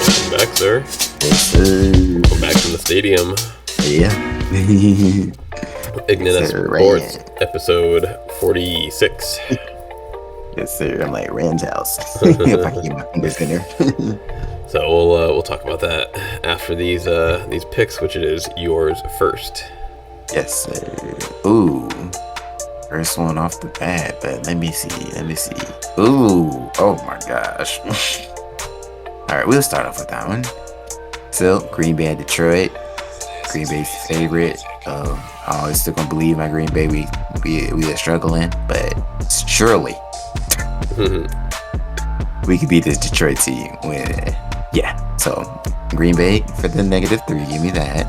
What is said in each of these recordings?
Welcome back, sir. Yes, sir. Welcome back from the stadium. Yeah. Ign'ant Sir, Sports, Rand. episode 46. Yes, sir. I'm like Rand's house. If I can get my fingers in there. So we'll talk about that after these picks, which it is yours first. Yes, sir. Ooh. First one off the bat, but let me see. Ooh. Oh my gosh. All right, we'll start off with that one. So, Green Bay and Detroit. Green Bay's favorite. I'm always still gonna believe my Green Bay. We are struggling, but surely we could beat this Detroit team. So Green Bay for the -3. Give me that.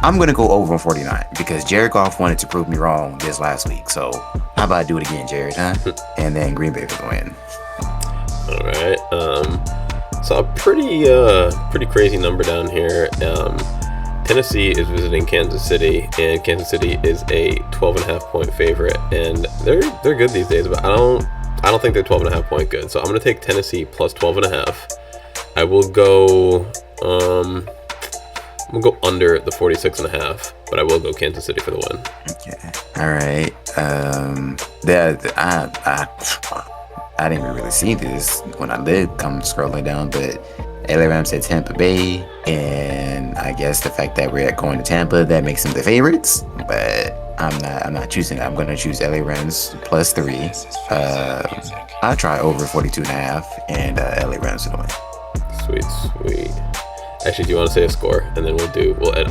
I'm gonna go over on 49 because Jared Goff wanted to prove me wrong this last week. So how about I do it again, Jared? Huh? And then Green Bay for the win. All right. So a pretty crazy number down here. Tennessee is visiting Kansas City, and Kansas City is a 12.5-point favorite, and they're good these days. But I don't think they're 12.5-point good. So I'm gonna take Tennessee plus 12.5. I will go. I'm gonna go under the 46.5, but I will go Kansas City for the win. Okay. All right. I didn't really see this when I did come scrolling down, but LA Rams said Tampa Bay, and I guess the fact that we're going to Tampa, that makes them the favorites. But I'm not choosing. I'm going to choose LA Rams plus 3. I'll try over 42.5 and LA Rams to the win. Sweet. Actually, do you want to say a score, and then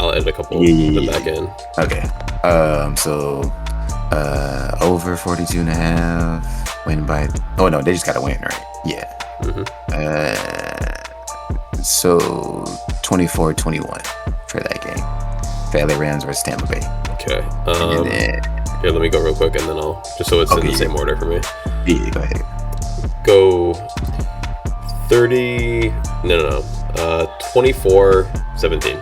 I'll add a couple Yeah. the back end. Okay. So over 42.5. Win by. Oh no, they just got to win, right? Yeah. So 24-21 for that game. For LA Rams versus Tampa Bay. Okay. Here, let me go real quick, and then I'll just so it's in the same order for me. Yeah, go ahead. Go 30. No. 24-17.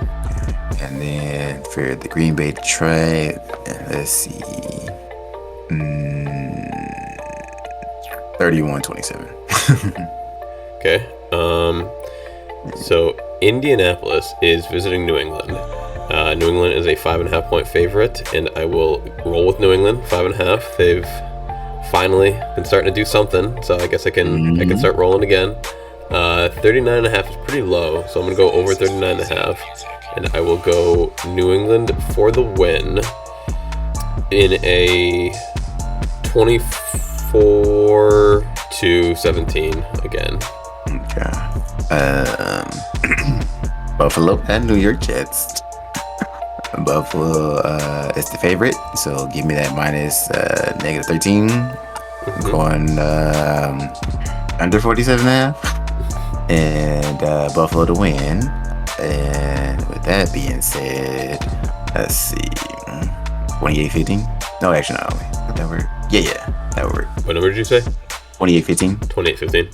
And then for the Green Bay Detroit, let's see. 31-27. Okay. So Indianapolis is visiting New England. New England is a 5.5-point favorite, and I will roll with New England 5.5. They've finally been starting to do something, so I guess I can start rolling again. 39.5 is pretty low, so I'm gonna go over 39.5, and I will go New England for the win in a 24-17 again. Okay. Buffalo and New York Jets. Buffalo is the favorite, so give me that minus -13. Going under 47.5, and Buffalo to win. And with that being said, let's see, 28-15. No, actually, no. Would that work? Yeah, that would work. What number did you say? 28-15. 28-15.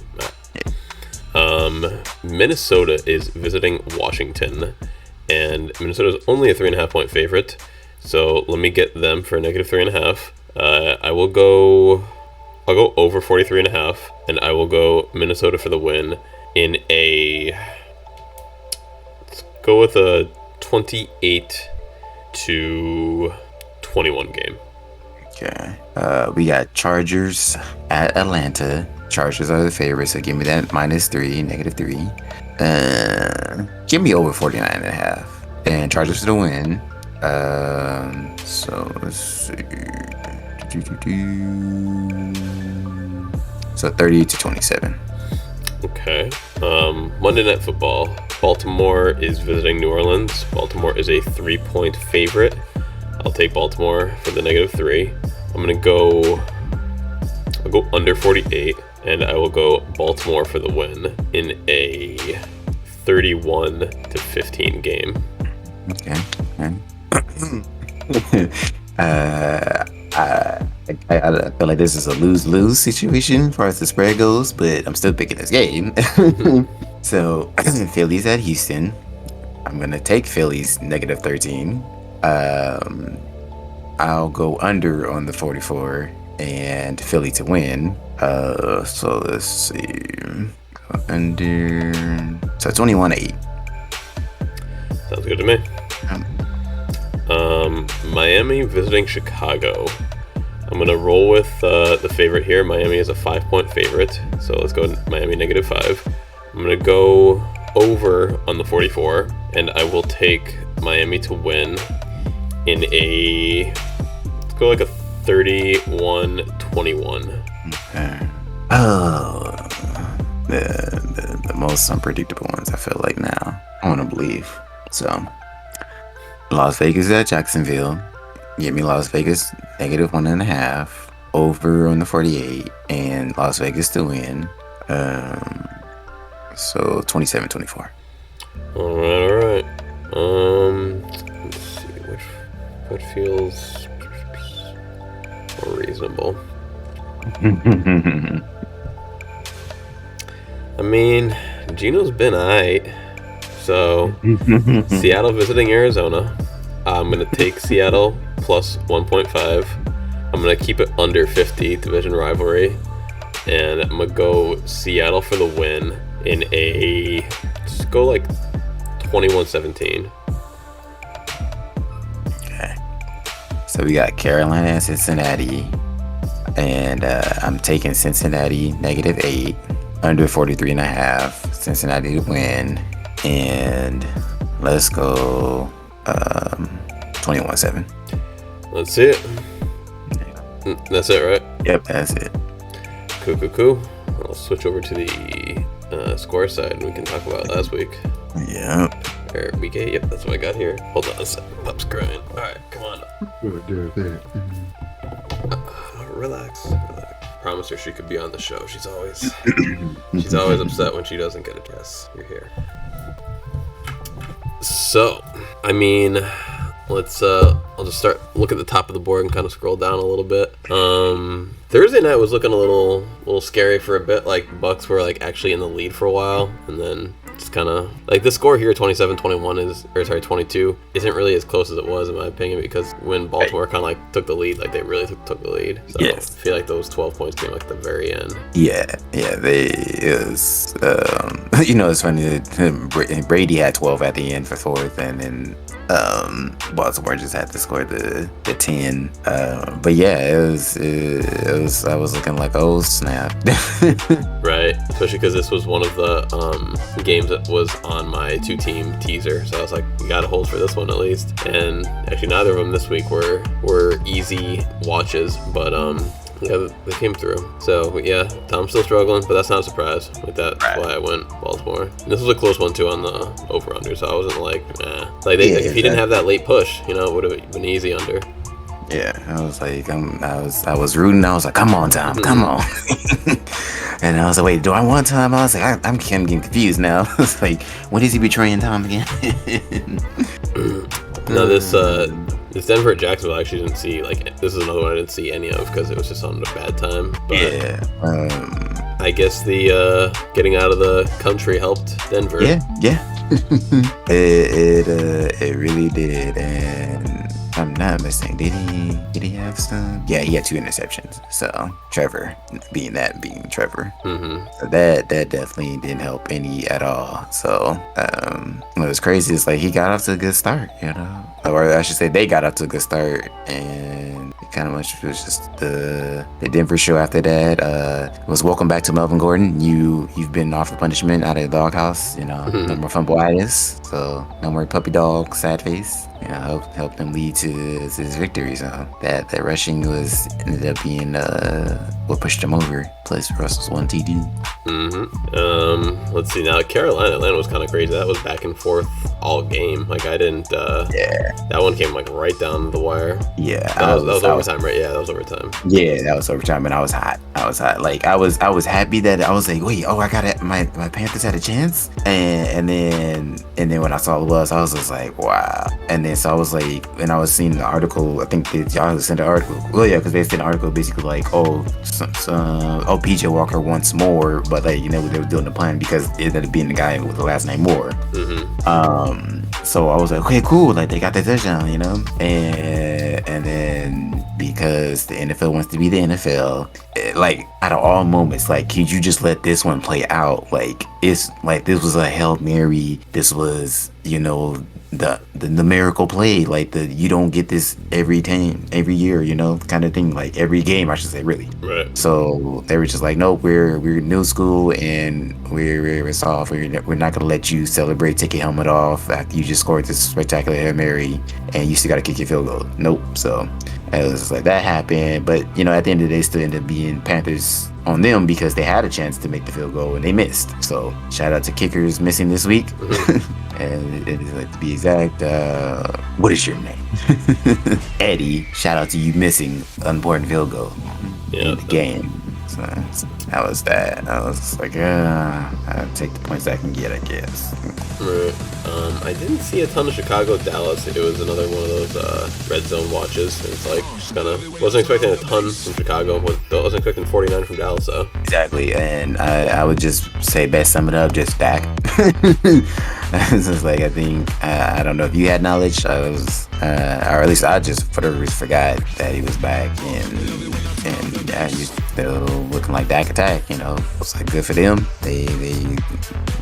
Minnesota is visiting Washington, and Minnesota is only a 3.5-point favorite. So let me get them for a -3.5. I'll go over 43.5, and I will go Minnesota for the win in a. Let's go with a 28-21 game. Okay. We got Chargers at Atlanta. Chargers are the favorites, so give me that -3, -3. Give me over 49.5. And Chargers to the win. So let's see. So 30-27. Okay. Monday Night Football. Baltimore is visiting New Orleans. Baltimore is a 3-point favorite. I'll take Baltimore for the -3. I'll go under 48, and I will go Baltimore for the win in a 31-15 game. Okay. I feel like this is a lose-lose situation as far as the spread goes, but I'm still picking this game. So Phillies at Houston. I'm gonna take Phillies -13. I'll go under on the 44 and Philly to win. So let's see. Under So 21-8. Sounds good to me. Um, Miami visiting Chicago. I'm gonna roll with the favorite here. Miami is a 5-point favorite, so let's go Miami -5. I'm gonna go over on the 44, and I will take Miami to win in a, let's go like a 31-21. Okay. Oh, the most unpredictable ones I feel like now. I want to believe. So, Las Vegas at Jacksonville. Give me Las Vegas -1.5. Over on the 48, and Las Vegas to win. So 27-24. All right. Let's see what feels more reasonable. I mean, Gino's been aight. So, Seattle visiting Arizona. I'm going to take Seattle plus 1.5. I'm going to keep it under 50, division rivalry. And I'm going to go Seattle for the win in a, let's go like 21-17. Okay. So we got Carolina and Cincinnati. And I'm taking Cincinnati -8. Under 43.5. Cincinnati to win. And let's go 21-7. Let's see it. That's it, right? Yep, that's it. Cool. I'll switch over to the score side and we can talk about last week. Yep. Or week 8. Yep, that's what I got here. Hold on a second. Pup's crying. Alright, come on. Relax. Promise her she could be on the show. She's always upset when she doesn't get a guess. You're here. So, I mean, let's I'll just start look at the top of the board and kind of scroll down a little bit. Thursday night was looking a little scary for a bit. Like Bucks were like actually in the lead for a while, and then just kind of like the score here 22 isn't really as close as it was in my opinion, because when Baltimore kind of like took the lead, like they really took the lead. So yes. I feel like those 12 points came like at the very end. Yeah, it was it's funny that Brady had 12 at the end for fourth, and then Baltimore just had to score the 10. But yeah, it was I was looking like, oh snap. Right, especially because this was one of the games that was on my 2-team teaser, so I was like, you gotta hold for this one at least. And actually neither of them this week were easy watches, but yeah, they came through. So yeah, Tom's still struggling, but that's not a surprise. Like that's why I went Baltimore. And this was a close one too on the over/under, so I wasn't like, nah. Like if he didn't have that late push, it would have been easy under. Yeah, I was like, I was rooting. I was like, come on, Tom, come on. And I was like, wait, do I want Tom? I was like, I'm getting confused now. It's like, when is he betraying Tom again? No, this Denver at Jacksonville I actually didn't see. Like, this is another one I didn't see any of because it was just on a bad time. But yeah. I guess the getting out of the country helped Denver. Yeah. It really did. And if I'm not mistaken, did he have some? Yeah, he had 2 interceptions. So Trevor being Trevor. Mm-hmm. So that definitely didn't help any at all. So what was crazy is like he got off to a good start, or I should say they got off to a good start, and it kind of much was just the Denver show after that. Was welcome back to Melvin Gordon. You've been off the punishment out of the doghouse. No more fumbleitis. So no more puppy dog sad face. Help them lead to his victory. So that rushing ended up being what pushed him over. Plus Russell's 1 TD. Let's see now. Atlanta was kind of crazy. That was back and forth all game. Like I didn't. That one came like right down the wire. Yeah, that was overtime, right? Yeah, that was overtime. Yeah, that was overtime, and I was hot. Like I was happy that I was like, wait, I got it. My Panthers had a chance, and then when I saw the bus, I was just like, wow. And then so I was like, and I was seeing the article. I think y'all sent an article. Well, yeah, because they sent an article basically like, PJ Walker wants more, but like they were doing the plan because it ended up being the guy with the last name Moore. So I was like, okay, cool. Like they got the touchdown, and then because the NFL wants to be the NFL. Like, out of all moments, like, could you just let this one play out? Like, it's like this was a Hail Mary. This was, the miracle play. Like, you don't get this every year, kind of thing. Like, every game, I should say, really. Right. So they were just like, nope, we're new school, and we're soft. We're not gonna let you celebrate, take your helmet off after you just scored this spectacular Hail Mary, and you still gotta kick your field goal. Nope. So it was just like that happened, but at the end of the day, still ended up being Panthers on them because they had a chance to make the field goal and they missed. So shout out to kickers missing this week. And it is, like, to be exact, what is your name? Eddie, shout out to you missing unimportant field goal in the game. So that was that. I was like, I'll take the points I can get, I guess. Right. I didn't see a ton of Chicago Dallas. It was another one of those red zone watches. It's like just wasn't expecting a ton from Chicago. Wasn't expecting 49 from Dallas though. Exactly, and I would just say best sum it up, just Dak. It's just like, I think I don't know if you had knowledge. I was, or at least I just for the reason forgot that he was back, and yeah, he's still looking like Dak attack. It's like good for them. They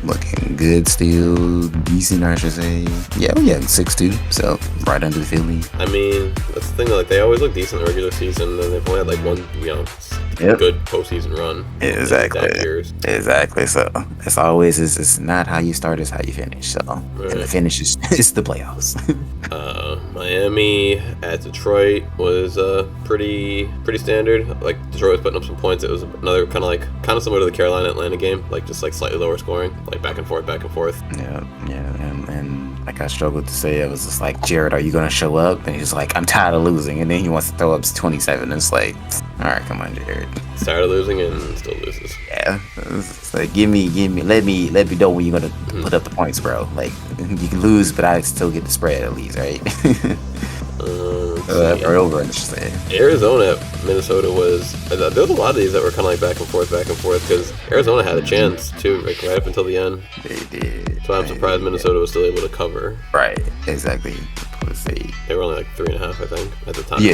looking good still, decent, I should say. Yeah, 6-2, so right under the Philly. I mean, that's the thing. Like, they always look decent in the regular season, and they've only had like one, good postseason run. Exactly. So as always, it's not how you start, it's how you finish. So right. And the finish is the playoffs. Miami at Detroit was pretty standard. Like, Detroit was putting up some points. It was another kind of similar to the Carolina Atlanta game, like just like slightly lower scoring, like back and forth. Yeah, and like I struggled to say, it was just like, Jared, are you gonna show up? And he's like, I'm tired of losing, and then he wants to throw up 27. It's like, all right, come on, Jared. Tired of losing and still loses. Yeah, it's like, give me, let me know when you're gonna put up the points, bro. Like, you can lose, but I still get the spread at least, right? Or over, I should say. Arizona, Minnesota was. There was a lot of these that were kind of like back and forth, because Arizona had a chance too, like right up until the end. They did. So I'm surprised Minnesota was still able to cover. Right, exactly. They were only like 3.5, I think, at the time. Yeah.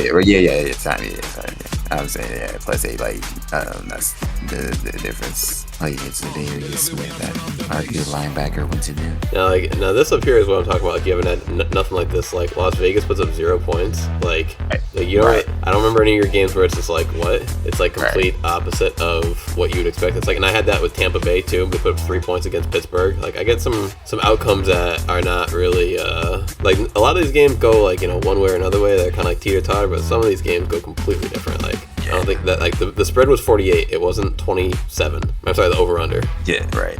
I was saying, yeah, +8, like, that's the difference. Like, it's Darius Smith, that our good linebacker went to them. Now this up here is what I'm talking about. Like, you haven't had nothing like this. Like, Las Vegas puts up 0 points. Like you know, right. I don't remember any of your games where it's just like, what? It's like complete opposite of what you'd expect. It's like, and I had that with Tampa Bay too. We put up 3 points against Pittsburgh. Like, I get some outcomes that are not really like, a lot of these games go like, one way or another way. They're kind of like teeter-totter, but some of these games go completely different. Like, I don't think that, like, the spread was 48. It wasn't 27. I'm sorry, the over-under. Yeah, right.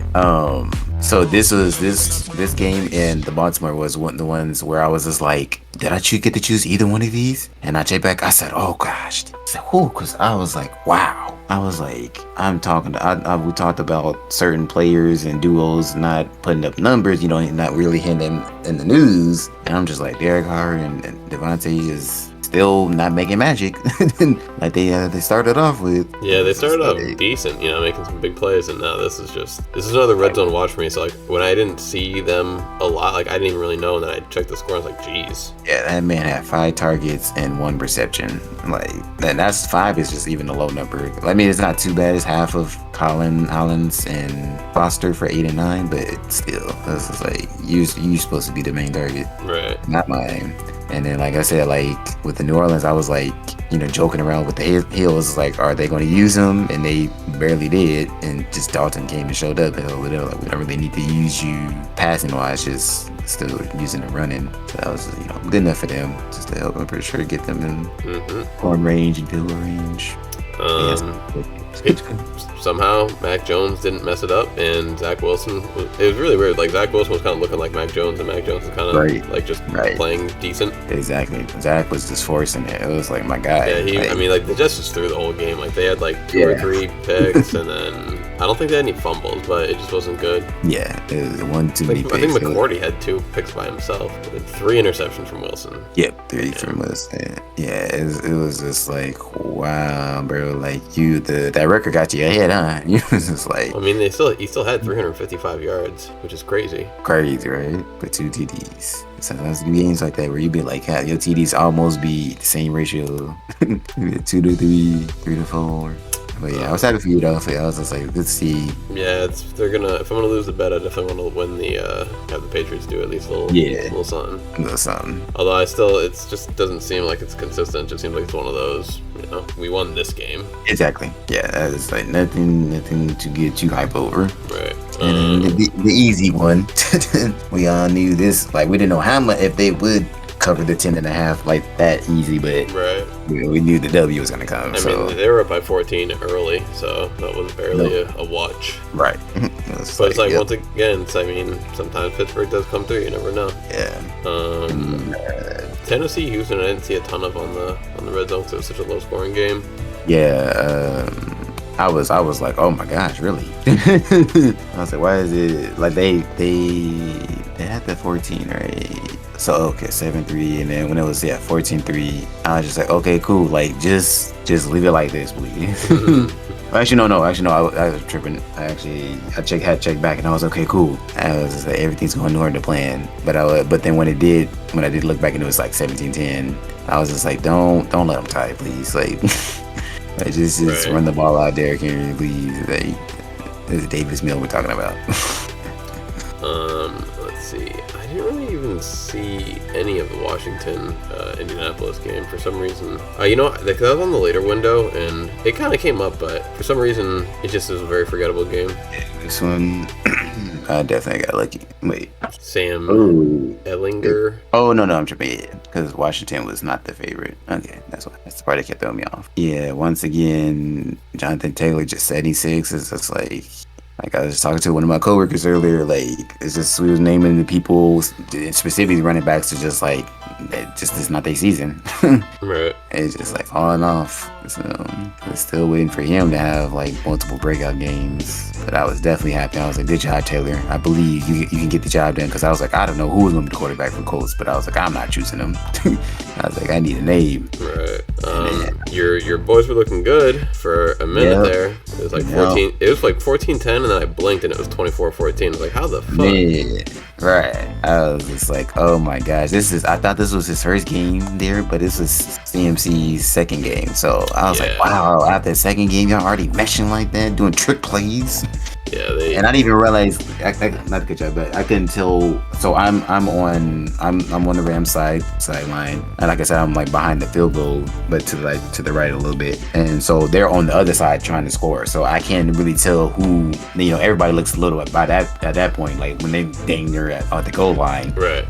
So this game in the Baltimore was one of the ones where I was just like, did I get to choose either one of these? And I checked back. I said, oh gosh. I said, because I was like, wow. I was like, we talked about certain players and duos not putting up numbers, not really hitting in the news. And I'm just like, Derek Carr and Devontae is still not making magic like they started off with. Yeah, they started off decent, making some big plays, and now this is another red zone watch for me. So like, when I didn't see them a lot, like I didn't even really know, and then I checked the score, I was like, geez. Yeah, that man had 5 targets and 1 reception. Like, and that's 5 is just even a low number. I mean, it's not too bad. It's half of Hollins and Foster for 8 and 9, but still, this is like, you're supposed to be the main target, right? Not mine. And then, like I said, like with the New Orleans, I was like, joking around with the Hills, like, are they going to use him? And they barely did. And just Dalton came and showed up. And they were like, we don't really need to use you passing wise, just still using the running. So that was, good enough for them, just to help. I'm pretty sure get them in horn range and field range. Somehow Mac Jones didn't mess it up, and Zach Wilson it was really weird. Like, Zach Wilson was kind of looking like Mac Jones, and Mac Jones was kind of like just playing decent. Exactly. Zach was just forcing it. It was like, my guy. Yeah, the Jets just threw the whole game. Like, they had like 2 or 3 picks, and then I don't think they had any fumbles, but it just wasn't good. Yeah, it was one too many picks. I think McCourty had 2 picks by himself, and 3 interceptions from Wilson. Yep, 3 from Wilson. Yeah, it was just like, wow, bro. Like, that that record got you ahead, huh? You was just like I mean, he still had 355 yards, which is crazy. crazy, right? But 2 TDs. Sometimes you games like that where you be like, yeah, your TDs almost be the same ratio, 2 to 3, 3 to 4. But yeah, I was happy for you though. I was just like, good to see. Yeah, they're gonna. If I'm gonna lose the bet, I definitely want to win the have the Patriots do at least a little something. A little something. Although it just doesn't seem like it's consistent. It just seems like it's one of those. We won this game. Exactly. Yeah, that is like nothing to get too hype over. Right. And the easy one, we all knew this. Like we didn't know how much if they would cover the 10.5 like that easy, but right. We knew the W was gonna come. I mean, they were up by 14 early, so that was barely a watch. Right. But it's like, once again, I mean, sometimes Pittsburgh does come through. You never know. Yeah. Tennessee, Houston, I didn't see a ton of on the red zone because it was such a low scoring game. Yeah. I was like, oh my gosh, really? I was like, why is it like they had the 14, right? So okay, 7-3, and then when it was 14-3, I was just like, okay, cool, like just leave it like this, please. Actually, no, I was tripping. I had checked back, and I was okay, cool. I was just like, everything's going according to plan. But then when I did look back and it was like 17-10, I was just like, don't let them tie, please, like. Just right. Run the ball out there, Henry, please. This is Davis Mill we're talking about. Let's see. I didn't really even see any of the Washington Indianapolis game for some reason. Because I was on the later window and it kind of came up, but for some reason it just was a very forgettable game. This one, I definitely got lucky. Wait, Sam Ellinger. Oh no, I'm tripping. Because Washington was not the favorite. Okay, that's the part that kept throwing me off. Yeah, once again, Jonathan Taylor just 76. It's just like I was talking to one of my coworkers earlier. Like it's just we was naming the people, specifically running backs, to just like it's not their season. Right. It's just like falling off. So we're still waiting for him to have like multiple breakout games. But I was definitely happy. I was like, good job, Taylor. I believe you can get the job done. Because I was like, I don't know who was going to be the quarterback for Colts, but I was like, I'm not choosing him. I was like, I need a name. Right. Your boys were looking good for a minute there. It was like 14. It was like 14-10, and then I blinked and it was 24-14. I was like, how the fuck? Yeah. Right. I was just like, oh my gosh. I thought this was his first game there, but this was CMC's second game. So I was like, wow, after the second game, y'all already meshing like that, doing trick plays. Yeah, and I didn't even realize. Not to get you, but I couldn't tell. So I'm on the Rams sideline, and like I said, I'm like behind the field goal, but to the right a little bit. And so they're on the other side trying to score. So I can't really tell who. Everybody looks a little at that point, like when they dang near at the goal line. Right.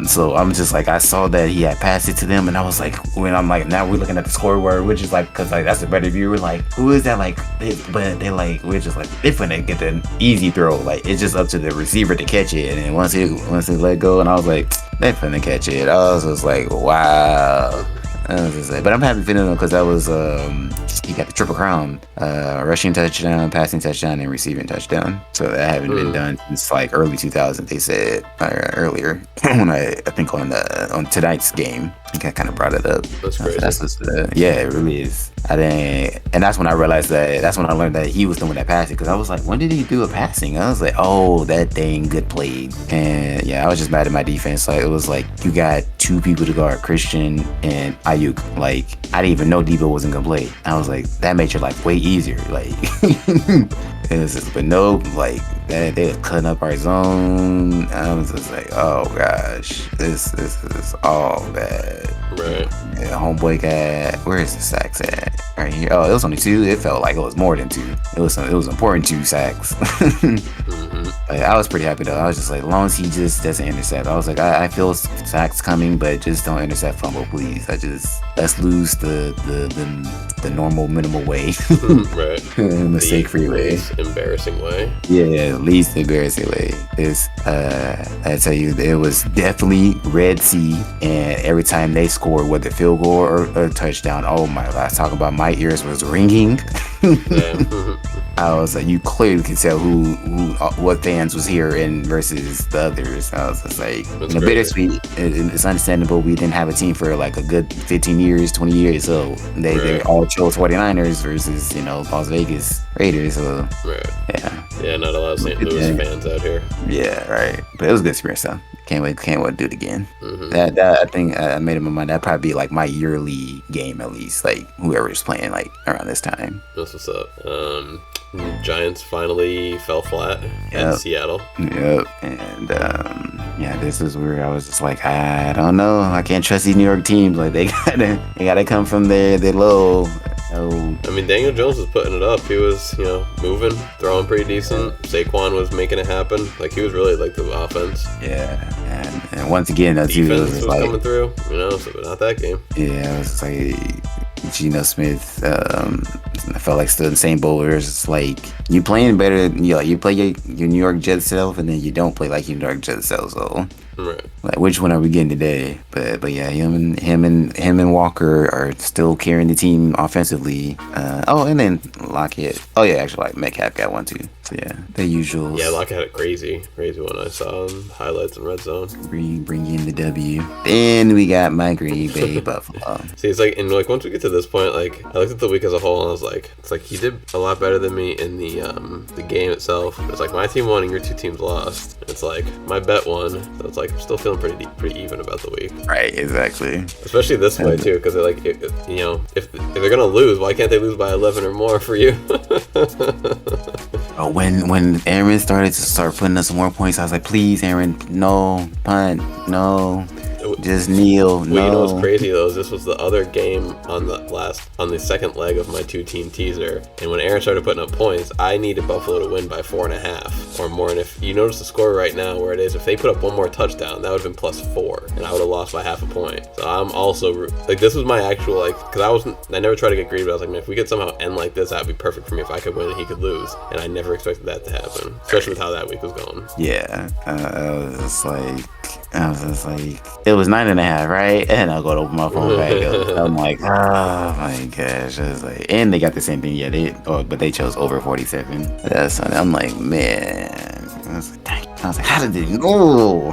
So I'm just like, I saw that he had passed it to them, and I was like, now we're looking at the scoreboard, which is like, because like that's a better view. We're like, who is that? Like, we're just like, they're finna get the easy throw. Like it's just up to the receiver to catch it, and then once it let go, and I was like, they're finna catch it. I was just like, wow. I was just like, but I'm happy for him because that was he got the triple crown, rushing touchdown, passing touchdown, and receiving touchdown. So that haven't been done since like early 2000. They said earlier when I think on tonight's game, I think I kind of brought it up. That's crazy. It really is. And that's when I realized that's when I learned that he was the one that passed it, because I was like, when did he do a passing? I was like, oh, that thing, good played. And yeah, I was just mad at my defense. Like it was like, you got two people to guard, Christian and Ayuk. Like I didn't even know Debo wasn't gonna play. I was like, that made your life way easier. Like but no, like they were cutting up our zone. I was just like, oh gosh, this is all bad. Right. Yeah, homeboy got, where is the sacks at? Right here. Oh, it was only 2. It felt like it was more than 2. It was important 2 sacks. Like, I was pretty happy though. I was just like, as long as he just doesn't intercept. I was like, I feel sacks coming, but just don't intercept fumble, please. Let's lose the normal minimal way. Right. Mistake free way. Embarrassing way. Yeah, least embarrassing way. I tell you, it was definitely Red Sea, and every time they scored, whether field goal or a touchdown, oh my gosh, talking about my ears was ringing. Yeah. I was like, you clearly could tell what fans was here and versus the others. I was just like, That's bittersweet. It's understandable. We didn't have a team for like a good 15 years, 20 years. So they all chose 49ers versus, Las Vegas Raiders. So, Right. yeah. Yeah, not a lot of St. Louis fans out here. Yeah, right. But it was a good experience, though. Can't wait to do it again. Mm-hmm. That I think I made up my mind. That'd probably be like my yearly game at least. Like whoever's playing like around this time. That's what's up. Giants finally fell flat at Seattle. Yep. And yeah, this is where I was just like, I don't know. I can't trust these New York teams. Like they gotta come from their low. Oh. I mean, Daniel Jones was putting it up. He was, moving, throwing pretty decent. Saquon was making it happen. Like, he was really like the offense. Yeah, and once again, that's defense was like, coming through. So but not that game. Yeah, it was like Geno Smith. I felt like still in the same boat where it's just like you playing better. You play your New York Jets self, and then you don't play like your New York Jets self. So. Right. Like which one are we getting today? But yeah, him and Walker are still carrying the team offensively. And then Lockett. Oh yeah, actually like Metcalf got one too. So yeah, the usual. Yeah, Lockett had a crazy one I saw in highlights in red zone. Bring in the W. Then we got my Green Bay Buffalo. See, it's like, and like once we get to this point, like I looked at the week as a whole and I was like, it's like he did a lot better than me in the game itself. It's like my team won and your two teams lost. It's like my bet won. So it's like I'm still feeling pretty even about the week. Right, exactly. Especially this way too, because they're like, if they're gonna lose, why can't they lose by 11 or more for you? When Aaron started putting us some more points, I was like, please, Aaron, no punt, no. Just kneel. Well, you know what's crazy though is this was the other game on the second leg of my 2-team teaser, and when Aaron started putting up points, I needed Buffalo to win by 4.5 or more. And if you notice the score right now where it is, if they put up one more touchdown, that would have been +4, and I would have lost by half a point. So I'm also like, this was my actual because I never tried to get greedy, but I was like, man, if we could somehow end like this, that'd be perfect for me. If I could win and he could lose, and I never expected that to happen, especially with how that week was going. Yeah, I was just like, it was 9.5, right? And I'll go to open my phone back up. I'm like, oh my gosh. I was like, and they got the same thing. Yeah, but they chose over 47. That's I'm like, man. I was like, dang. I was like, how did they know?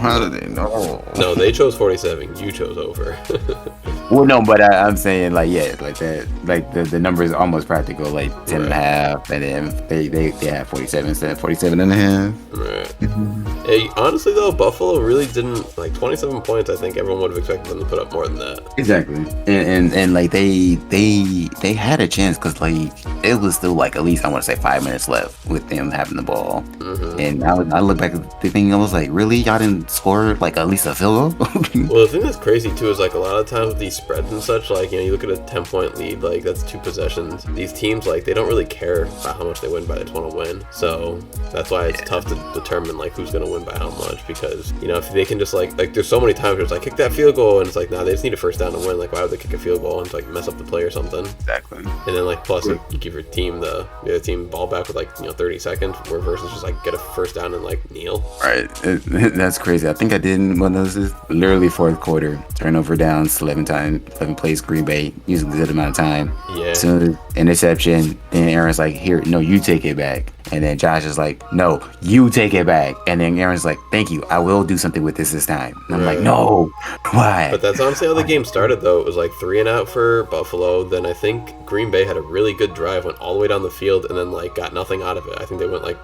No, they chose 47. You chose over. Well, no, but I'm saying like, yeah, like that, like the number is almost practical, like 10.5, and then they have 47 instead of 47.5. Right. Hey, honestly though, Buffalo really didn't, like 27 points. I think everyone would have expected them to put up more than that. Exactly, and like they had a chance because like it was still like at least I want to say 5 minutes left with them having the ball, and I look back at the thing, I was like, really, y'all didn't score like at least a field goal? Well, the thing that's crazy too is like a lot of times with these spreads and such, like you look at a 10-point lead, like that's 2 possessions. These teams, like they don't really care about how much they win by, they just want to win. So that's why it's tough to determine like who's gonna win by how much, because if they can just like there's so many times where it's like kick that field goal and it's like nah, they just need a first down to win. Like why would they kick a field goal and like mess up the play or something? Exactly. And then like plus you give your team the other team ball back with like 30 seconds, where versus just like get a first down and like kneel. Right. That's crazy. I think I did one of those. Literally fourth quarter, turnover downs 11 plays, Green Bay using a good amount of time. Yeah. So interception. Then Aaron's like, here, no, you take it back. And then Josh is like, no, you take it back. And then Aaron's like, thank you, I will do something with this time. And I'm like, no, why? But that's honestly how the game started, though. It was like 3 and out for Buffalo. Then I think Green Bay had a really good drive, went all the way down the field, and then like got nothing out of it. I think they went like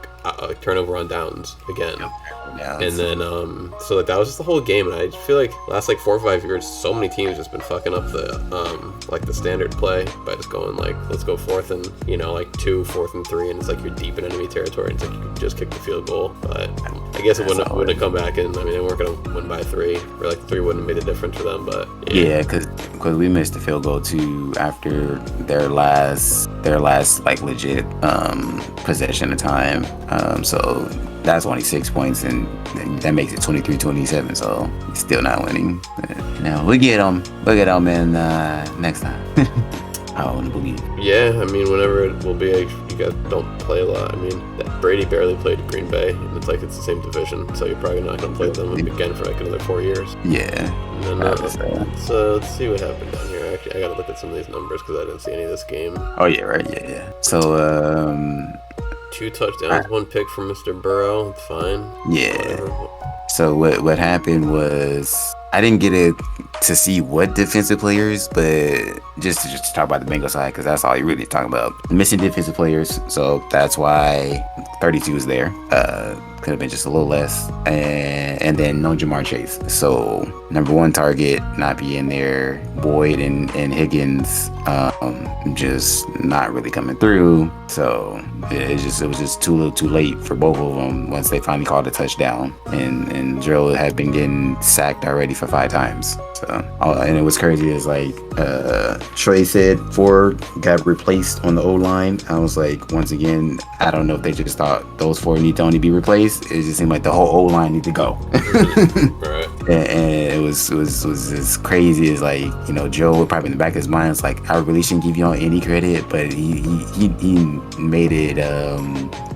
turnover on downs again. Yep. Yeah, and then so like that was just the whole game, and I feel like last like 4 or 5 years, so many teams just been fucking up the like the standard play by just going like, let's go 4th and like 2, 4th and 3, and it's like you're deep in enemy territory, and it's like you could just kick the field goal. But I guess it wouldn't have come back, and I mean they weren't gonna win by 3, or like 3 wouldn't have made a difference for them. But yeah, because we missed the field goal too after their last like legit possession of time. So that's only 6 points, and that makes it 23-27. So still not winning. But, we'll get them in next time. I don't believe. Yeah, I mean, whenever it will be, you guys don't play a lot. I mean, Brady barely played Green Bay, and it's like it's the same division, so you're probably not going to play them again for like another 4 years. Yeah. And then, so let's see what happened down here. Actually, I got to look at some of these numbers because I didn't see any of this game. Oh yeah, right, yeah. So 2 touchdowns, 1 pick from Mr. Burrow. It's fine. Yeah. Whatever. So what happened was I didn't get to see what defensive players, but just to talk about the Bengals side because that's all you really talking about. Missing defensive players, so that's why 32 is there. Could have been just a little less, and then no Jamar Chase. So number 1 target not being there. Boyd and Higgins just not really coming through. So it was just too little, too late for both of them once they finally called a touchdown. And Drill had been getting sacked already for 5 times. So and it was crazy is like Trey said 4 got replaced on the O line. I was like, once again, I don't know if they just thought those 4 need to only be replaced. It just seemed like the whole O line need to go. Right. And it was as crazy as like, you know, Joe probably in the back of his mind, it's like, I really shouldn't give you all any credit, but he made it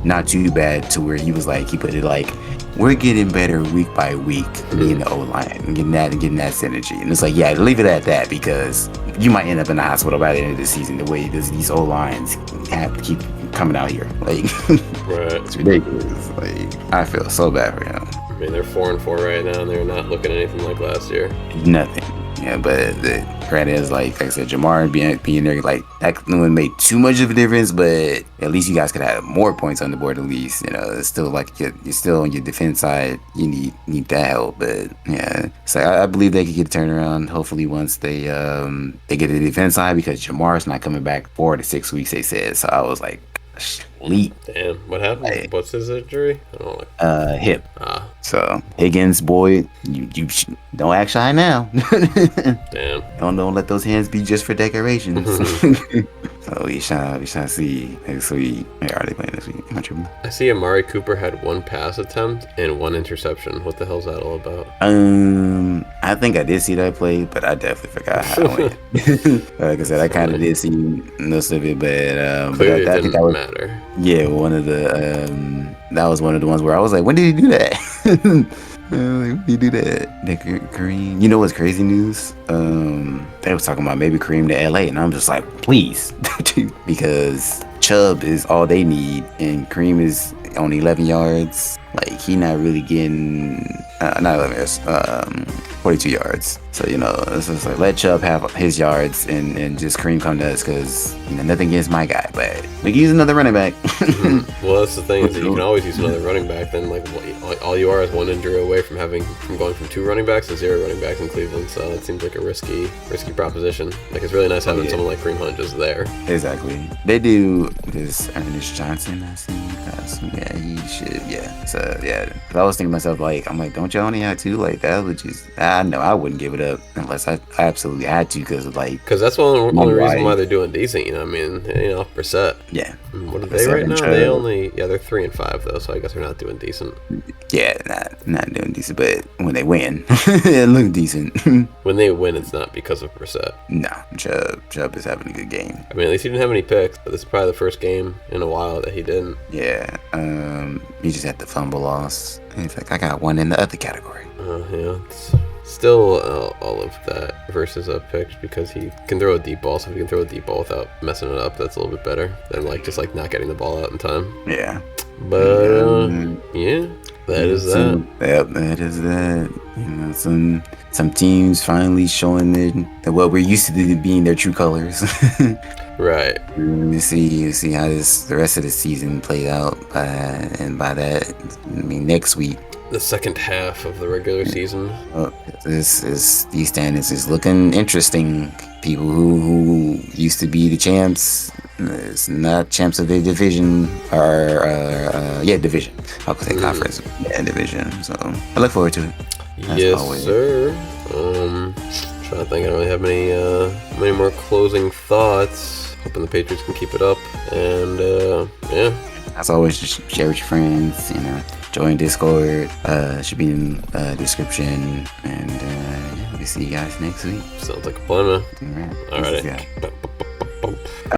not too bad to where he was like, he put it like, we're getting better week by week, me and the O-line, and getting that synergy. And it's like, yeah, leave it at that because you might end up in the hospital by the end of the season the way these O-lines have to keep coming out here. Like, right. It's ridiculous. Like, I feel so bad for him. I mean, they're 4-4 right now, and they're not looking anything like last year. Nothing. Yeah, but the credit is like I said, Jamar being there, like that wouldn't make too much of a difference, but at least you guys could have more points on the board. At least, you know, it's still like you're still on your defense side. You need that help, but yeah, so I believe they could get a turnaround. Hopefully, once they get the defense side because Jamar's not coming back 4 to 6 weeks. They said so. I was like, sleep. Damn, what happened? What's his injury? I don't know. Hip. Ah. So Higgins, Boyd, you don't act shy now. Damn. Don't let those hands be just for decorations. So we shall see next week. Hey, are they playing this week? I see Amari Cooper had 1 pass attempt and 1 interception. What the hell's that all about? I think I did see that play, but I definitely forgot how it went. Like I said, I kind of did see most of it, but Clearly I it think didn't that was matter. yeah, one of the that was one of the ones where I was like, when did he do that? When did he do that? Kareem. You know what's crazy news? They was talking about maybe Kareem to LA, and I'm just like, please, because Chubb is all they need, and Kareem is on 11 yards. Like he not really getting not 11 yards, 42 yards. So you know, it's just like let Chubb have his yards and just Kareem come to us because you know nothing against my guy, but we can use another running back. Well, that's the thing is that you can always use another running back. Then like all you are is 1 injury away from going from 2 running backs to 0 running backs in Cleveland. So it seems like a risky proposition. Like it's really nice having someone like Kareem Hunt just there. Exactly. They do this Ernest Johnson. I see. Yeah, he should. Yeah. So yeah, I was thinking to myself like, I'm like, don't you only have 2? Like that would just. I know I wouldn't give it up unless I absolutely had to because that's the only reason why they're doing decent. You know, I mean, you know, Brissett. Yeah. What are they right now? They they're 3-5 though, so I guess they're not doing decent. Yeah, not doing decent, but when they win, it looks decent. When they win, it's not because of Brissett. No, Chubb is having a good game. I mean, at least he didn't have any picks, but this is probably the first game in a while that he didn't. Yeah, he just had the fumble loss. In fact, I got 1 in the other category. Yeah, it's still all of that versus a pick because he can throw a deep ball. So if he can throw a deep ball without messing it up, that's a little bit better than just not getting the ball out in time. Yeah. But yeah, that is that. Yep, that is that. You know, some teams finally showing that what we're used to being their true colors. Right. You see how the rest of the season played out, and by that, I mean next week. The second half of the regular season. These standings is looking interesting. People who used to be the champs, it's not champs of their division, division. I could say conference, division. So I look forward to it. Yes, always. Sir. Trying to think. I don't really have many more closing thoughts. Hoping the Patriots can keep it up, and yeah. As always, just share with your friends. You know. Join Discord, should be in the description, and we'll see you guys next week. Sounds like a plan, man. All right. Alright.